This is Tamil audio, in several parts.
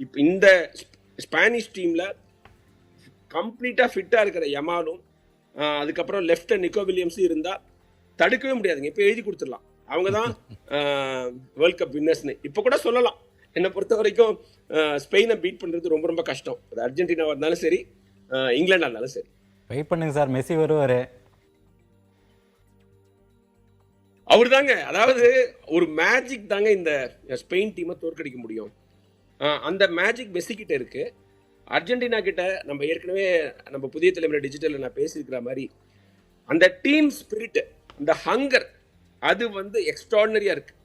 இப்போ இந்த ஸ்பானிஷ் டீமில் கம்ப்ளீட்டாக ஃபிட்டாக இருக்கிற யமாலும் அதுக்கப்புறம் லெஃப்ட் நிக்கோ வில்லியம்ஸும் இருந்தால் தடுக்கவே முடியாதுங்க. இப்போ எழுதி கொடுத்துடலாம், அவங்க தான் வேர்ல்ட் கப் வின்னர்ஸ்னு இப்போ கூட சொல்லலாம். என்னை பொறுத்த வரைக்கும் ஸ்பெயினை பீட் பண்ணுறது ரொம்ப ரொம்ப கஷ்டம். அது அர்ஜென்டினாவாக இருந்தாலும் சரி, இங்கிலாண்டாக இருந்தாலும் சரி. வெயிட் பண்ணுங்க சார், மெஸ்ஸி வருவார். அவர் தாங்க, அதாவது ஒரு மேஜிக் தாங்க இந்த ஸ்பெயின் டீமை தோற்கடிக்க முடியும். அந்த மேஜிக் மெஸ்ஸி கிட்ட இருக்கு. அர்ஜென்டினா கிட்ட நம்ம ஏற்கனவே நம்ம புதிய தலைமுறை டிஜிட்டலில் நான் பேசியிருக்கிற மாதிரி அந்த டீம் ஸ்பிரிட், அந்த ஹங்கர், அது வந்து எக்ஸ்ட்ராடினரியா இருக்கு.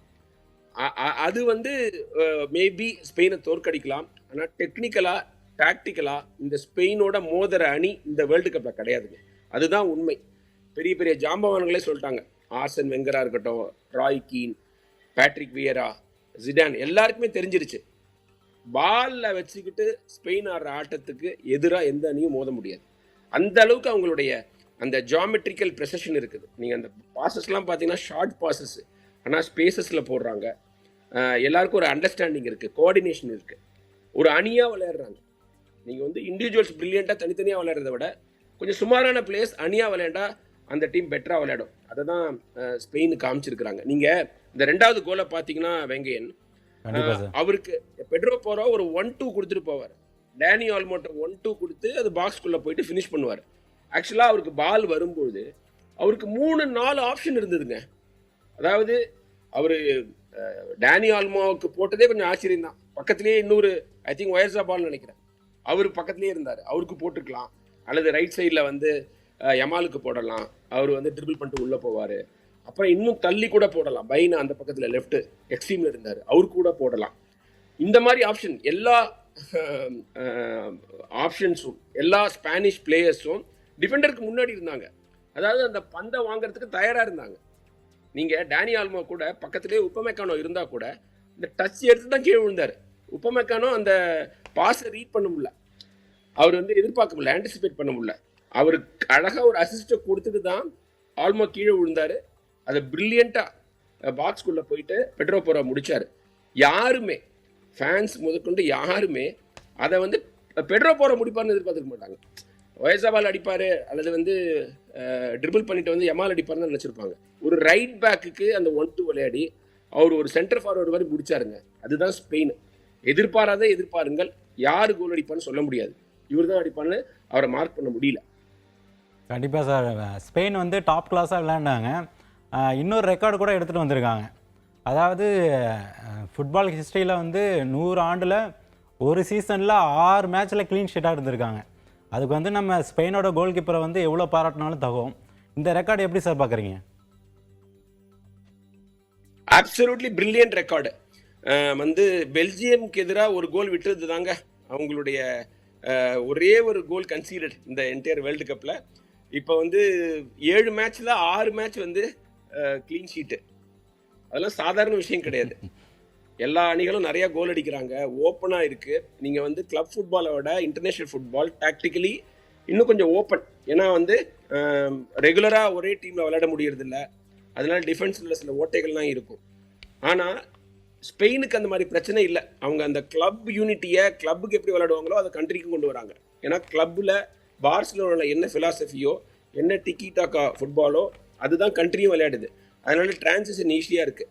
அது வந்து மேபி ஸ்பெயினை தோற்கடிக்கலாம். ஆனால் டெக்னிக்கலா டாக்டிக்கலா இந்த ஸ்பெயினோட மோதிர அணி இந்த வேர்ல்டு கப்ல கிடையாதுங்க. அதுதான் உண்மை. பெரிய பெரிய ஜாம்பவான்களே சொல்லிட்டாங்க. ஆர்சன் வெங்கரா இருக்கட்டும், ராய் கீன், பேட்ரிக் வியரா, ஜிடான், எல்லாருக்குமே தெரிஞ்சிருச்சு பால்ல வச்சுக்கிட்டு ஸ்பெயின் ஆடுற ஆட்டத்துக்கு எதிராக எந்த அணியும் மோத முடியாது. அந்த அளவுக்கு அவங்களுடைய அந்த ஜியாமெட்ரிக்கல் ப்ரெசஷன் இருக்குது. நீங்கள் அந்த பாசஸ்லாம் பார்த்தீங்கன்னா ஷார்ட் பாசஸ், ஆனால் ஸ்பேசஸில் போடுறாங்க. எல்லாருக்கும் ஒரு அண்டர்ஸ்டாண்டிங் இருக்குது, கோஆர்டினேஷன் இருக்குது, ஒரு அணியாக விளையாடுறாங்க. நீங்கள் வந்து இண்டிவிஜுவல்ஸ் பிரில்லியண்ட்டாக தனித்தனியாக விளையாடுறத விட கொஞ்சம் சுமாரான பிளேயர்ஸ் அணியாக விளையாண்டா அந்த டீம் பெட்டராக விளையாடும். அதை தான் ஸ்பெயின் காமிச்சிருக்கிறாங்க. நீங்கள் இந்த 2வது கோலை பார்த்தீங்கன்னா வெங்கையன், அவருக்கு பெட்ரோ போரோ ஒரு 1-2 கொடுத்துட்டு போவார். டேனி ஆல்மோட்ட 1-2 கொடுத்து அது பாக்ஸ்குள்ளே போயிட்டு ஃபினிஷ் பண்ணுவார். ஆக்சுவலாக அவருக்கு பால் வரும்போது அவருக்கு 3-4 ஆப்ஷன் இருந்ததுங்க. அதாவது அவர் டேனி ஆல்மோவுக்கு போட்டதே கொஞ்சம் ஆச்சரியம் தான். பக்கத்துலேயே இன்னொரு ஐ திங்க் ஒயர்ஸா பால் நினைக்கிறேன், அவர் பக்கத்துலேயே இருந்தார். அவருக்கு போட்டுக்கலாம், அல்லது ரைட் சைடில் வந்து யமாலுக்கு போடலாம், அவர் வந்து ட்ரிபிள் பண்ணிட்டு உள்ளே போவார். அப்புறம் இன்னும் தள்ளி கூட போடலாம், பைனா அந்த பக்கத்தில் லெஃப்ட் எக்ஸ்ட்ரீமில் இருந்தார், அவரு கூட போடலாம். இந்த மாதிரி ஆப்ஷன் எல்லா ஆப்ஷன்ஸும் எல்லா ஸ்பானிஷ் பிளேயர்ஸும் டிஃபெண்டருக்கு முன்னாடி இருந்தாங்க. அதாவது அந்த பந்தை வாங்குறதுக்கு தயாராக இருந்தாங்க. நீங்கள் டேனி ஆல்மோ கூட பக்கத்துலேயே உப்பமெக்கானோ இருந்தால் கூட இந்த டச் எடுத்து தான் கீழே விழுந்தார். உப்பமெக்கானோ அந்த பாஸை ரீட் பண்ண முடியல, அவர் வந்து எதிர்பார்க்க முடியல, ஆன்டிசிபேட் பண்ண முடியல. அவருக்கு அழகாக ஒரு அசிஸ்ட்டை கொடுத்துட்டு தான் ஆல்மோ கீழே விழுந்தார். அதை பிரில்லியண்ட்டாக பாக்ஸ்குள்ளே போயிட்டு பெட்ரோ போரோ முடித்தார். யாருமே ஃபேன்ஸ் முதற்கொண்டு யாருமே அதை வந்து பெட்ரோ போரோ முடிப்பார்னு எதிர்பார்த்துக்க மாட்டாங்க. ஒயசாபால் அடிப்பார் அல்லது வந்து ட்ரிபிள் பண்ணிட்டு வந்து யமால் அடிப்பார்னு நினச்சிருப்பாங்க. ஒரு ரைட் பேக்குக்கு அந்த 1-2 விளையாடி அவர் ஒரு சென்டர் ஃபார்வர்டு மாதிரி முடிச்சாருங்க. அதுதான் ஸ்பெயின். எதிர்பாருங்கள், யார் கோல் அடிப்பான்னு சொல்ல முடியாது. இவர் தான் அடிப்பான்னு அவரை மார்க் பண்ண முடியல. கண்டிப்பாக சார், ஸ்பெயின் வந்து டாப் கிளாஸாக விளையாண்டாங்க. இன்னொரு ரெக்கார்டு கூட எடுத்துகிட்டு வந்திருக்காங்க. அதாவது ஃபுட்பால் ஹிஸ்ட்ரியில் வந்து 100 ஆண்டில் ஒரு சீசனில் 6 மேட்ச்சில் க்ளீன் ஷீட்டாக இருந்திருக்காங்க. அதுக்கு வந்து நம்ம ஸ்பெயினோட கோல் கீப்பரை வந்து எவ்வளோ பாராட்டினாலும் தகும். இந்த ரெக்கார்டு எப்படி சார் பார்க்குறீங்க? Absolutely brilliant record. வந்து பெல்ஜியமுக்கு எதிராக ஒரு கோல் விட்டுறது தாங்க அவங்களுடைய ஒரே ஒரு கோல் கன்சீடட் இந்த என்டையர் வேர்ல்டு கப்பில். இப்போ வந்து 7 மேட்ச்சில் 6 மேட்ச் வந்து க்ளீன் ஷீட்டு. அதெல்லாம் சாதாரண விஷயம் கிடையாது. எல்லா அணிகளும் நிறையா கோல் அடிக்கிறாங்க, ஓப்பனாக இருக்குது. நீங்கள் வந்து கிளப் ஃபுட்பாலை விட இன்டர்நேஷ்னல் ஃபுட்பால் டாக்டிக்கலி இன்னும் கொஞ்சம் ஓப்பன். ஏன்னா வந்து ரெகுலராக ஒரே டீமில் விளையாட முடியறதில்ல, அதனால டிஃபென்ஸில் சில ஓட்டைகள்லாம் இருக்கும். ஆனால் ஸ்பெயினுக்கு அந்த மாதிரி பிரச்சனை இல்லை. அவங்க அந்த கிளப் யூனிட்டியை கிளப்புக்கு எப்படி விளையாடுவாங்களோ அதை கண்ட்ரிக்கும் கொண்டு வராங்க. ஏன்னா கிளப்பில் பார்சிலோனாவில் என்ன ஃபிலாசபியோ, என்ன டிக்கி டாக்கா ஃபுட்பாலோ அதுதான் கண்ட்ரியும் விளையாடுது. அதனால டிரான்சிஷன் ஈஸியாக இருக்குது.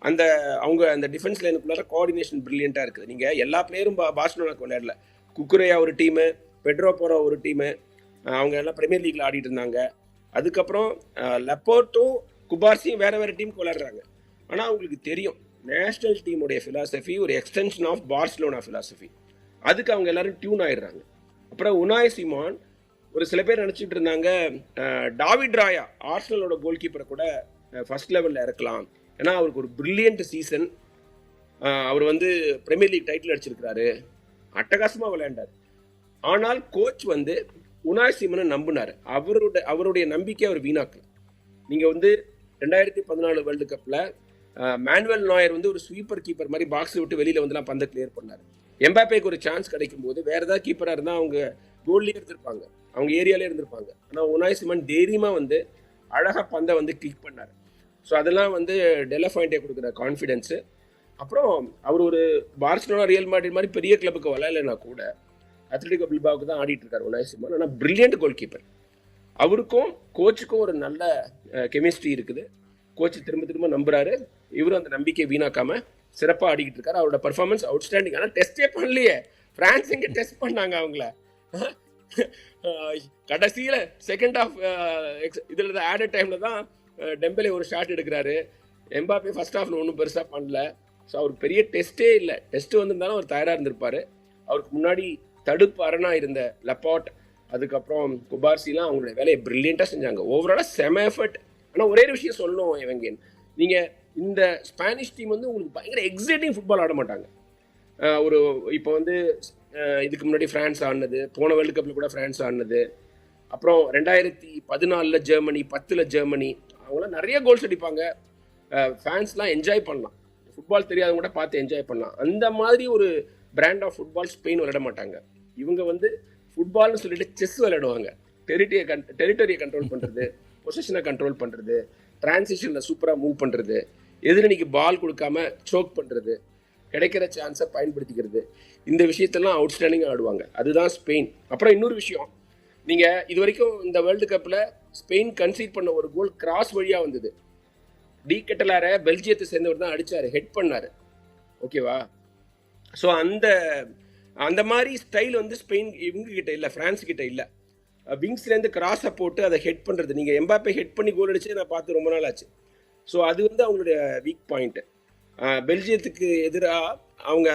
அந்த அவங்க அந்த டிஃபென்ஸ் லைனுக்குள்ளார கோஆர்டினேஷன் பிரில்லியண்ட்டாக இருக்குது. நீங்கள் எல்லா பிளேயரும் பார்சிலோனாக்கு விளையாடல. குக்குரேயா ஒரு டீமு, பெட்ரோ போரோ ஒரு டீமு, அவங்க எல்லாம் பிரீமியர் லீக்ல ஆடிட்டு இருந்தாங்க. அதுக்கப்புறம் லெப்போர்ட்டும் குபார்சியும் வேறு வேறு டீமுக்கு விளையாடுறாங்க. ஆனால் அவங்களுக்கு தெரியும் நேஷ்னல் டீமுடைய ஃபிலாசபி ஒரு எக்ஸ்டென்ஷன் ஆஃப் பார்சிலோனா ஃபிலாசபி. அதுக்கு அவங்க எல்லாரும் டியூன் ஆயிடுறாங்க. அப்புறம் உனாய் சிமான், ஒரு சில பேர் நினச்சிட்டு இருந்தாங்க டாவிட் ராயா ஆர்சனலோட கோல் கீப்பரை கூட ஃபர்ஸ்ட் லெவலில் இறக்கலாம். ஏன்னா அவருக்கு ஒரு பிரில்லியன்ட் சீசன், அவர் வந்து பிரீமியர் லீக் டைட்டில் அடிச்சிருக்கிறாரு, அட்டகாசமாக விளையாண்டார். ஆனால் கோச் வந்து உனாய் சிமனை நம்பினார். அவருடைய நம்பிக்கை அவர் வீணாக்கல. நீங்கள் வந்து 2014 வேர்ல்டு கப்பில் மேனுவல் நாயர் வந்து ஒரு ஸ்வீப்பர் கீப்பர் மாதிரி பாக்ஸை விட்டு வெளியில் வந்துலாம் பந்தை கிளியர் பண்ணார். எம்பாப்பேக்கு ஒரு சான்ஸ் கிடைக்கும் போது வேறு ஏதாவது கீப்பராக இருந்தால் அவங்க கோல்லேயே இருந்திருப்பாங்க, அவங்க ஏரியாலே இருந்திருப்பாங்க. ஆனால் உனாய் சிமன் தைரியமாக வந்து அழகாக பந்தை வந்து கிளிக் பண்ணார். ஸோ அதெல்லாம் வந்து டெலஃபாயிண்டே கொடுக்குற கான்ஃபிடென்ஸு. அப்புறம் அவர் ஒரு பார்சிலோனா, ரியல் மேட்ரிட் மாதிரி பெரிய கிளப்புக்கு விளையாடலைன்னா கூட அத்லெட்டிகோ பில்பாவுக்கு தான் ஆடிட்டு இருக்காரு உனாய் சிமோன். ஆனால் பிரில்லியன்ட் கோல் கீப்பர். அவருக்கும் கோச்சுக்கும் ஒரு நல்ல கெமிஸ்ட்ரி இருக்குது. கோச் திரும்ப திரும்ப நம்புறாரு, இவரும் அந்த நம்பிக்கையை வீணாக்காம சிறப்பாக ஆடிக்கிட்டு இருக்காரு. அவரோட பர்ஃபார்மன்ஸ் அவுட்ஸ்டாண்டிங். ஆனால் டெஸ்டே பண்ணலையே, பிரான்ஸ் எங்க டெஸ்ட் பண்ணாங்க அவங்கள. கடைசியில் செகண்ட் ஆஃப் இதில் ஆடட் டைமில் தான் டெம்பலே ஒரு ஷாட் எடுக்கிறாரு. எம்பாப்பே ஃபர்ஸ்ட் ஹாஃபில் ஒன்றும் பெருசாக பண்ணல. ஸோ அவருக்கு பெரிய டெஸ்ட்டே இல்லை. டெஸ்ட்டு வந்திருந்தாலும் அவர் தயாராக இருந்திருப்பார். அவருக்கு முன்னாடி தடுப்பு அரணா இருந்த லப்பாட், அதுக்கப்புறம் குபார்சிலாம் அவங்களுடைய வேலையை பிரில்லியண்ட்டாக செஞ்சாங்க. ஓவராலாக செம எஃபர்ட். ஆனால் ஒரே ஒரு விஷயம் சொல்லணும் இவங்கேன், நீங்கள் இந்த ஸ்பானிஷ் டீம் வந்து உங்களுக்கு பயங்கர எக்ஸைட்டிங் ஃபுட்பால் ஆட மாட்டாங்க. ஒரு இப்போ வந்து இதுக்கு முன்னாடி ஃப்ரான்ஸ் ஆடினது, போன வேர்ல்டு கப்பில் கூட ஃப்ரான்ஸ் ஆடினது, அப்புறம் 2014 ஜெர்மனி, 10 ஜெர்மனி, அவங்களாம் நிறைய கோல்ஸ் அடிப்பாங்க. ஃபேன்ஸ்லாம் என்ஜாய் பண்ணலாம், ஃபுட்பால் தெரியாதவங்க கூட பார்த்து என்ஜாய் பண்ணலாம். அந்த மாதிரி ஒரு பிராண்ட் ஆஃப் ஃபுட்பால் ஸ்பெயின் விளையாட மாட்டாங்க. இவங்க வந்து ஃபுட்பால்னு சொல்லிட்டு செஸ் விளையாடுவாங்க. டெரிட்டரியை கண்ட்ரோல் பண்ணுறது, பொசிஷனை கண்ட்ரோல் பண்ணுறது, டிரான்சிஷனில் சூப்பராக மூவ் பண்ணுறது, எதிரணிக்கு பால் கொடுக்காம சோக் பண்ணுறது, கிடைக்கிற சான்ஸை பயன்படுத்திக்கிறது, இந்த விஷயத்தெல்லாம் அவுட்ஸ்டாண்டிங்காக ஆடுவாங்க. அதுதான் ஸ்பெயின். அப்புறம் இன்னொரு விஷயம், நீங்கள் இது வரைக்கும் இந்த வேர்ல்டு கப்பில் ஸ்பெயின் கன்சீட் பண்ண ஒரு கோல் கிராஸ் வழியாக வந்தது. டி கெட்டலாரை பெல்ஜியத்தை சேர்ந்தவர் தான் அடித்தார், ஹெட் பண்ணார். ஓகேவா? ஸோ அந்த மாதிரி ஸ்டைல் வந்து ஸ்பெயின் இவங்க கிட்ட இல்லை, ஃப்ரான்ஸ் கிட்ட இல்லை. விங்ஸ்லேருந்து கிராஸை போட்டு அதை ஹெட் பண்ணுறது, நீங்கள் எம்பாப்பே ஹெட் பண்ணி கோல் அடிச்சு நான் பார்த்து ரொம்ப நாள் ஆச்சு. ஸோ அது வந்து அவங்களுடைய வீக் பாயிண்ட்டு. பெல்ஜியத்துக்கு எதிராக அவங்க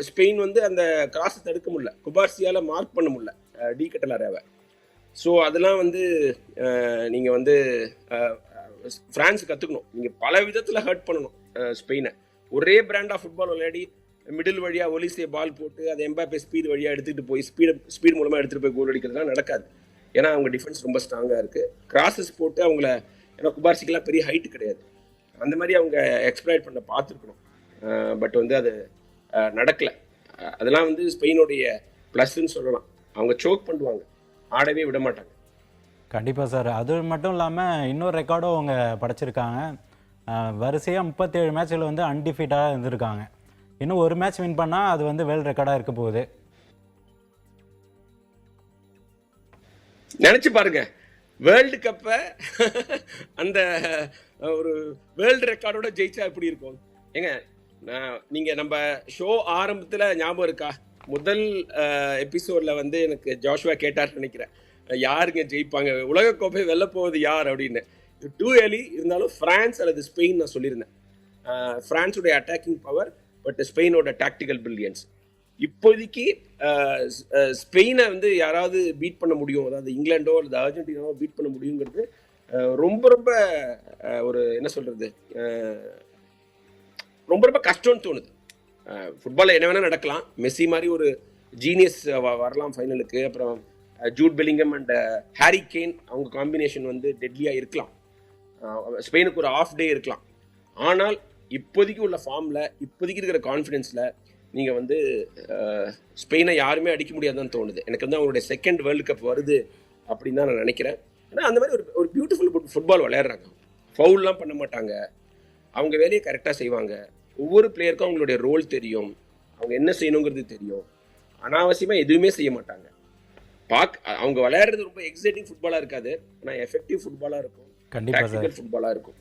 ஸ்பெயின் வந்து அந்த கிராஸை தடுக்க முடியல, குபார்சியால் மார்க் பண்ண முடியல டி கெட்டலாராவை. ஸோ அதெல்லாம் வந்து நீங்கள் வந்து ஃப்ரான்ஸ் கற்றுக்கணும். நீங்கள் பல விதத்தில் ஹர்ட் பண்ணணும் ஸ்பெயினை. ஒரே பிராண்ட் ஆஃப் ஃபுட்பால் விளையாடி மிடில் வழியாக ஒலிசே பால் போட்டு அதை எம்பாப்பே ஸ்பீட் வழியாக எடுத்துகிட்டு போய் ஸ்பீட் மூலமாக எடுத்துகிட்டு போய் கோல் அடிக்கிறதுலாம் நடக்காது. ஏன்னா அவங்க டிஃபென்ஸ் ரொம்ப ஸ்ட்ராங்காக இருக்குது. கிராஸஸ் போட்டு அவங்கள, ஏன்னா குபார்சிக்கெல்லாம் பெரிய ஹைட்டு கிடையாது, அந்த மாதிரி அவங்க எக்ஸ்ப்ளாய்ட் பண்ண பார்த்துருக்கணும். பட் வந்து அது நடக்கலை. அதெல்லாம் வந்து ஸ்பெயினுடைய ப்ளஸ்ன்னு சொல்லலாம். அவங்க சோக் பண்ணுவாங்க, ஆடவே விட மாட்டாங்க. கண்டிப்பாக சார். அது மட்டும் இல்லாமல் இன்னொரு ரெக்கார்டும் அவங்க படைச்சிருக்காங்க. வரிசையாக 37 மேட்ச்சில் வந்து அன்டிஃபீட்டாக இருந்திருக்காங்க. இன்னும் ஒரு மேட்ச் வின் பண்ணால் அது வந்து வேர்ல்டு ரெக்கார்டாக இருக்க போகுது. நினச்சி பாருங்க, வேர்ல்டு கப்பை அந்த ஒரு வேர்ல்டு ரெக்கார்டோட ஜெயிச்சா எப்படி இருக்கும்? ஏங்க, நீங்கள் நம்ம ஷோ ஆரம்பத்தில் ஞாபகம் இருக்கா, முதல் எபிசோடில் வந்து எனக்கு ஜாஷுவா கேட்டார்னு நினைக்கிறேன், யாருங்க ஜெயிப்பாங்க, உலகக்கோப்பை வெல்ல போவது யார் அப்படின்னு. டூ ஏர்லி இருந்தாலும் ஃப்ரான்ஸ் அல்லது ஸ்பெயின் நான் சொல்லியிருந்தேன். ஃப்ரான்ஸுடைய அட்டாக்கிங் பவர், பட் ஸ்பெயினோட டாக்டிக்கல் பிரில்லியன்ஸ். இப்போதைக்கு ஸ்பெயினை வந்து யாராவது பீட் பண்ண முடியும், அதாவது இங்கிலாண்டோ அல்லது அர்ஜென்டினாவோ பீட் பண்ண முடியுங்கிறது ரொம்ப ரொம்ப ஒரு என்ன சொல்கிறது, ரொம்ப ரொம்ப கஷ்டம்னு தோணுது. ஃபுட்பாலில் என்ன வேணால் நடக்கலாம். மெஸ்ஸி மாதிரி ஒரு ஜீனியஸ் வரலாம் ஃபைனலுக்கு. அப்புறம் Jude Bellingham and Harry Kane, அவங்க காம்பினேஷன் வந்து டெட்லியாக இருக்கலாம். ஸ்பெயினுக்கு ஒரு ஆஃப் டே இருக்கலாம். ஆனால் இப்போதைக்கு உள்ள ஃபார்மில், இப்போதைக்கு இருக்கிற கான்ஃபிடென்ஸில் நீங்கள் வந்து ஸ்பெயினை யாருமே அடிக்க முடியாதுன்னு தோணுது. எனக்கு வந்து அவங்களுடைய செகண்ட் வேர்ல்டு கப் வருது அப்படின்னு தான் நான் நினைக்கிறேன். ஏன்னா அந்த மாதிரி ஒரு பியூட்டிஃபுல் ஃபுட்பால் விளையாடுறாங்க. ஃபவுல்லாம் பண்ண மாட்டாங்க, அவங்க வேலையை கரெக்டாக செய்வாங்க. ஒவ்வொரு பிளேயருக்கும் அவங்களுடைய ரோல் தெரியும், அவங்க என்ன செய்யணுங்கிறது தெரியும். அனாவசியமாக எதுவுமே செய்ய மாட்டாங்க. அவங்க விளையாடுறது ரொம்ப எக்ஸைட்டிங் ஃபுட்பாலாக இருக்காது, ஆனால் எஃபெக்டிவ் ஃபுட்பாலாக இருக்கும், கண்டிப்பாக டாக்டிக்கல் ஃபுட்பாலாக இருக்கும்.